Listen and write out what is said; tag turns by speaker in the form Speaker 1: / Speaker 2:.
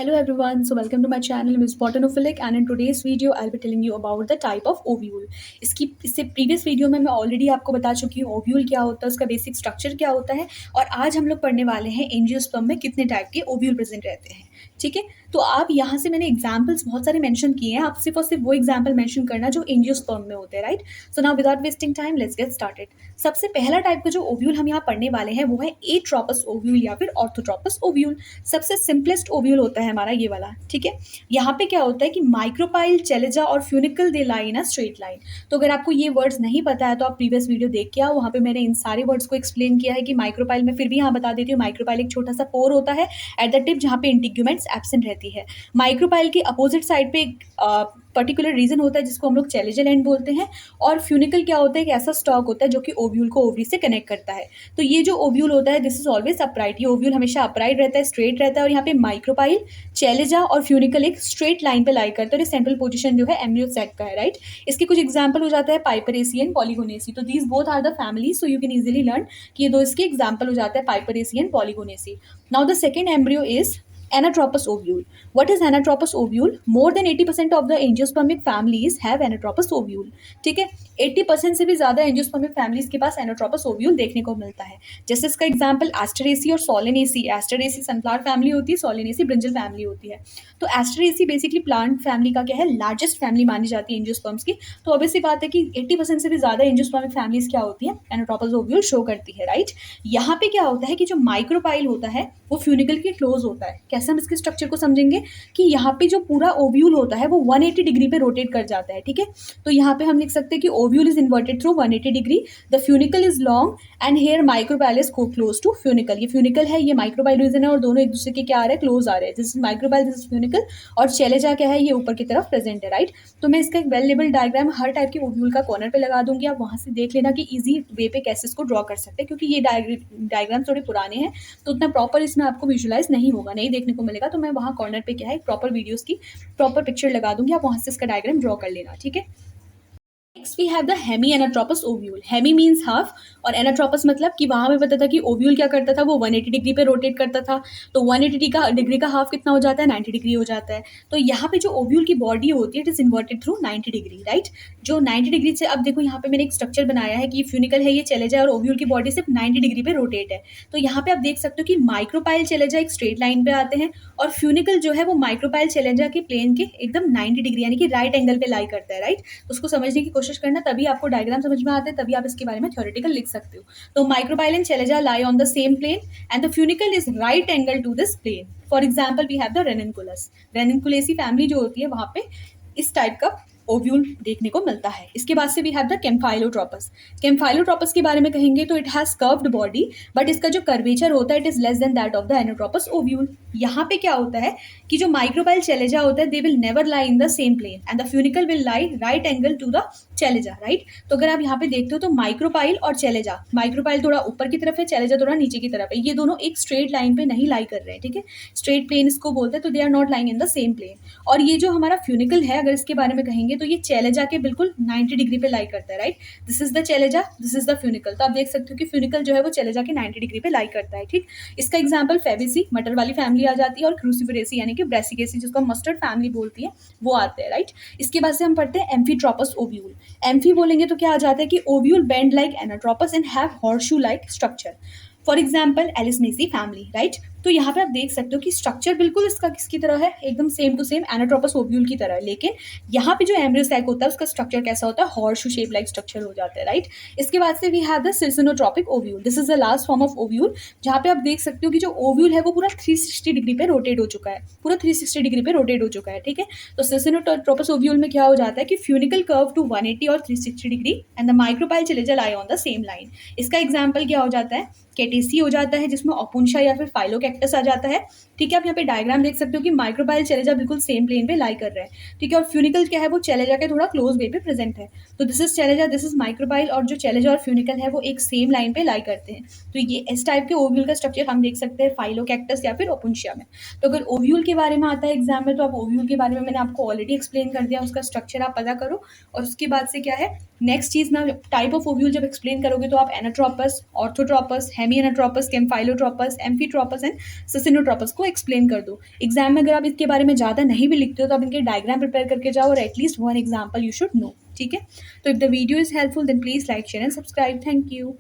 Speaker 1: Hello everyone, so welcome to my channel Ms. Botanophilic and in today's video I'll be telling you about the type of ovule. इससे previous video में मैं already आपको बता चुकी हूँ ovule क्या होता है, उसका बेसिक स्ट्रक्चर क्या होता है और आज हम लोग पढ़ने वाले हैं एंजियोस्पर्म में कितने टाइप के ओव्यूल प्रेजेंट रहते हैं। ठीक है, तो आप यहाँ से मैंने एग्जाम्पल्स बहुत सारे मेंशन किए हैं, आप सिर्फ और सिर्फ वो एग्जाम्पल मेंशन करना जो एंजियोस्पर्म में होते हैं, right. So now without wasting time let's get started. सबसे पहला टाइप का जो ओव्यूल हम यहाँ पढ़ने वाले हैं वो है एट्रोपस ओव्यूल या फिर ऑर्थोट्रोपस ओव्यूल। सबसे सिंपलेस्ट ओव्यूल होता है हमारा ये वाला। ठीक है, यहाँ पे क्या होता है कि माइक्रोपाइल, चेलेजा और funicle they lie in a straight line. तो अगर आपको ये वर्ड्स नहीं पता है तो आप प्रीवियस वीडियो देख के आओ, वहाँ पे मैंने इन सारे वर्ड्स को एक्सप्लेन किया है कि माइक्रोपाइल में फिर भी यहाँ बता देती हूँ, माइक्रोपाइल एक छोटा सा पोर होता है एट द टिप जहाँ पे इंटीग्यूमेंट्स एब्सेंट रहती है। माइक्रोपाइल के अपोजिट साइड पे एक पर्टिकुलर रीजन होता है जिसको हम लोग चेलेजल एंड बोलते हैं। और फ्यूनिकल क्या होता है, एक ऐसा स्टॉक होता है जो कि ओव्यूल को ओवरी से कनेक्ट करता है। तो ये जो ओव्यूल होता है दिस इज ऑलवेज अपराइट, ये ओव्यूल हमेशा अपराइट रहता है, स्ट्रेट रहता है। और यहाँ पे माइक्रोपाइल, चेलेजा और फ्यूनिकल एक स्ट्रेट लाइन पे लाई करते हैं और ये सेंट्रल पोजीशन जो है एम्ब्रियो सैक का है, राइट। इसके कुछ एग्जाम्पल हो जाता है पाइपरेसी एंड पॉलीगोनेसी। तो these both are the family, so you can easily learn कि ये दो इसके एग्जाम्पल हो जाते हैं, piperaceae and polygonaceae. Now the second embryo is anatropous ovule. What is anatropous ovule? More than 80% of the angiospermic families have anatropous ovule. ठीक है, 80% से भी ज्यादा एंजियोस्पर्मिक फैमिलीज के पास एनाट्रोपस ओव्यूल देखने को मिलता है। जैसे इसका एग्जांपल एस्टरेसी और सोलेनेसी। एस्टरेसी सनफ्लावर फैमिली होती है, सोलेनेसी ब्रिंजल फैमिली होती है। तो एस्टरेसी बेसिकली प्लांट फैमिली का क्या है, लार्जेस्ट फैमिली मानी जाती है एंजियोस्पर्म्स की। तो ऑब्वियसली बात है कि 80% से भी ज्यादा एंजियोस्पर्मिक फैमिलीज क्या होती है, एनाट्रोपस ओव्यूल शो करती है, राइट। यहाँ पे क्या होता है कि जो माइक्रोपाइल होता है वो फ्यूनिकल के क्लोज होता है। कैसे हम इसके स्ट्रक्चर को समझेंगे कि यहाँ पे जो पूरा ओव्यूल होता है वो 180 डिग्री पे रोटेट कर जाता है। ठीक है, तो यहाँ पे हम लिख सकते हैं कि ovule is inverted through 180 degree, the funicle is long and here micropyle is close to funicle. ये फ्यूनिकल है, ये माइक्रोपाइल रीजन है और दोनों एक दूसरे के क्या आ रहे हैं, क्लोज आ रहे हैं। This is micropyle, this is funicle. और चेलेजा क्या है, ये ऊपर की तरफ प्रेजेंट है, राइट। तो मैं इसका एक वेल लेबल डायग्राम हर टाइप के ओव्यूल का कॉर्नर पे लगा दूंगी, आप वहां से देख लेना कि इजी वे पे कैसे इसको ड्रॉ कर सकते हैं, क्योंकि ये डायग्राम थोड़े पुराने हैं तो उतना प्रॉपर इसमें आपको विजुलाइज नहीं होगा, नहीं देखने को मिलेगा। तो मैं वहाँ कॉर्नर पे क्या है प्रॉपर वीडियोस की प्रॉपर पिक्चर लगा दूंगी, आप वहां से इसका डायग्राम ड्रॉ कर लेना। ठीक है, next we have the hemi anatropous ovule. Hemi means half और एनाट्रोपस मतलब कि वहां पे पता था कि ओव्यूल क्या करता था, वो 180 डिग्री पे रोटेट करता था। तो 180 डिग्री का हाफ कितना हो जाता है, 90 डिग्री हो जाता है। तो यहाँ पे जो ओव्यूल की बॉडी होती है it is inverted through 90 degree, right. जो 90 डिग्री से, अब देखो यहाँ पे मैंने एक स्ट्रक्चर बनाया है कि फ्यूनिकल है, ये चलेजा और ओव्यूल की बॉडी सिर्फ 90 डिग्री पे रोटेट है। तो यहाँ पे आप देख सकते हो कि माइक्रोपाइल चलेजा एक स्ट्रेट लाइन पे आते हैं और फ्यूनिकल जो है वो माइक्रोपाइल चलेजा के प्लेन के एकदम 90 डिग्री यानी कि राइट एंगल पे लाई करता है, राइट। उसको समझने की कोशिश करना, तभी आपको डायग्राम समझ में आते हैं, तभी आप इसके बारे में थ्योरेटिकल लिख सकते हो। तो micropyle and chalaza lie on the same plane and the funicle is right angle to this plane. For example we have the ranunculus. Ranunculaceae family जो होती है वहां पे इस टाइप का ओव्यूल देखने को मिलता है। इसके बाद से वी हैव द कैम्फाइलोट्रोपस। कैम्फाइलोट्रोपस के बारे में कहेंगे तो it has curved body but इसका जो कर्वेचर होता है it is less than that of the anatropous ovule. यहाँ पे क्या होता है कि जो माइक्रोपाइल चेलेजा होता है they will never lie in the same plane and the funicle will lie right angle to the chalaza, right. तो अगर आप यहाँ पे देखते हो तो माइक्रोपाइल और चेलेजा, माइक्रोपाइल थोड़ा ऊपर की तरफ है, चेलेजा थोड़ा नीचे की तरफ है, ये दोनों एक स्ट्रेट लाइन पे नहीं लाई कर रहे हैं। ठीक है, स्ट्रेट प्लेन इसको बोलते हैं, तो they are not lying in the same plane. और ये जो हमारा फ्यूनिकल है अगर इसके बारे में कहेंगे तो ये चेलेजा के बिल्कुल 90 डिग्री पे लाई करता है, right. This is the चेलेजा, this is the funicle. तो आप देख सकते हो कि फ्यूनिकल जो है वो चेलेजा के 90 डिग्री पे लाई करता है, ठीक। इसका एग्जाम्पल फेबिसी, मटर वाली फैमिली आ जाती है, और क्रूसिफरेसी यानी कि ब्रेसिकेसी जिसको मस्टर्ड फैमिली बोलती है वो आते हैं, राइट। इसके बाद से हम पढ़ते हैं एम्फीट्रोपस ओव्यूल। एम्फी बोलेंगे तो क्या आ जाता है कि ovule bend like anatropous and have horseshoe like structure. For example alismaceae family, right. तो यहाँ पे आप देख सकते हो कि स्ट्रक्चर बिल्कुल इसका किसकी तरह है, एकदम same to same anatropous ovule की तरह है, लेकिन यहाँ पे जो एम्ब्रियो सैक होता है उसका स्ट्रक्चर कैसा होता है, हॉर्सशू शेप लाइक स्ट्रक्चर हो जाता है, राइट। इसके बाद से we have the circinotropous ovule. This is the last form of ovule, जहाँ पे आप देख सकते हो कि जो ओव्यूल है वो पूरा 360 डिग्री पे रोटेट हो चुका है, पूरा 360 डिग्री पे रोटेट हो चुका है, ठीक है। तो सिर्सिनोट्रोपस ओव्यूल में क्या हो जाता है कि फ्यूनिकल कर्व टू 180 और 360 degree and the micropyle चेलेजा lie on the same line. इसका एग्जाम्पल क्या हो जाता है, केटेसी हो जाता है जिसमें ओपुंशा या फिर फाइलोकैक्टस आ जाता है, ठीक है। आप यहाँ पे डायग्राम देख सकते हो कि माइक्रोपाइल चेलेजा बिल्कुल सेम प्लेन पे लाई कर रहा है, ठीक है। और फ्यूनिकल क्या है, वो चेलेजा के थोड़ा क्लोज वे पे प्रेजेंट है। तो this is चेलेजा, this is micropyle, और जो चेलेजा और फ्यूनिकल है वो एक सेम लाइन पे लाई करते हैं। तो ये इस टाइप के ओव्यूल का स्ट्रक्चर हम देख सकते हैं फाइलोकैक्टस या फिर ओपुंशिया में। तो अगर ओव्यूल के बारे में आता है एग्जाम में तो आप ओव्यूल के बारे में मैंने आपको ऑलरेडी एक्सप्लेन कर दिया, उसका स्ट्रक्चर आप पता करो। और उसके बाद से क्या है, नेक्स्ट चीज़ ना, टाइप ऑफ ओव्यूल जब एक्सप्लेन करोगे तो आप anatropous, orthotropous, hemianatropous, campylotropous, amphitropous and circinotropous को एक्सप्लेन कर दो। एग्जाम में अगर आप इसके बारे में ज़्यादा नहीं भी लिखते हो तो आप इनके डायग्राम प्रिपेयर करके जाओ और at least one example you should know. ठीक है, तो if the video is helpful then please like share and subscribe. Thank you.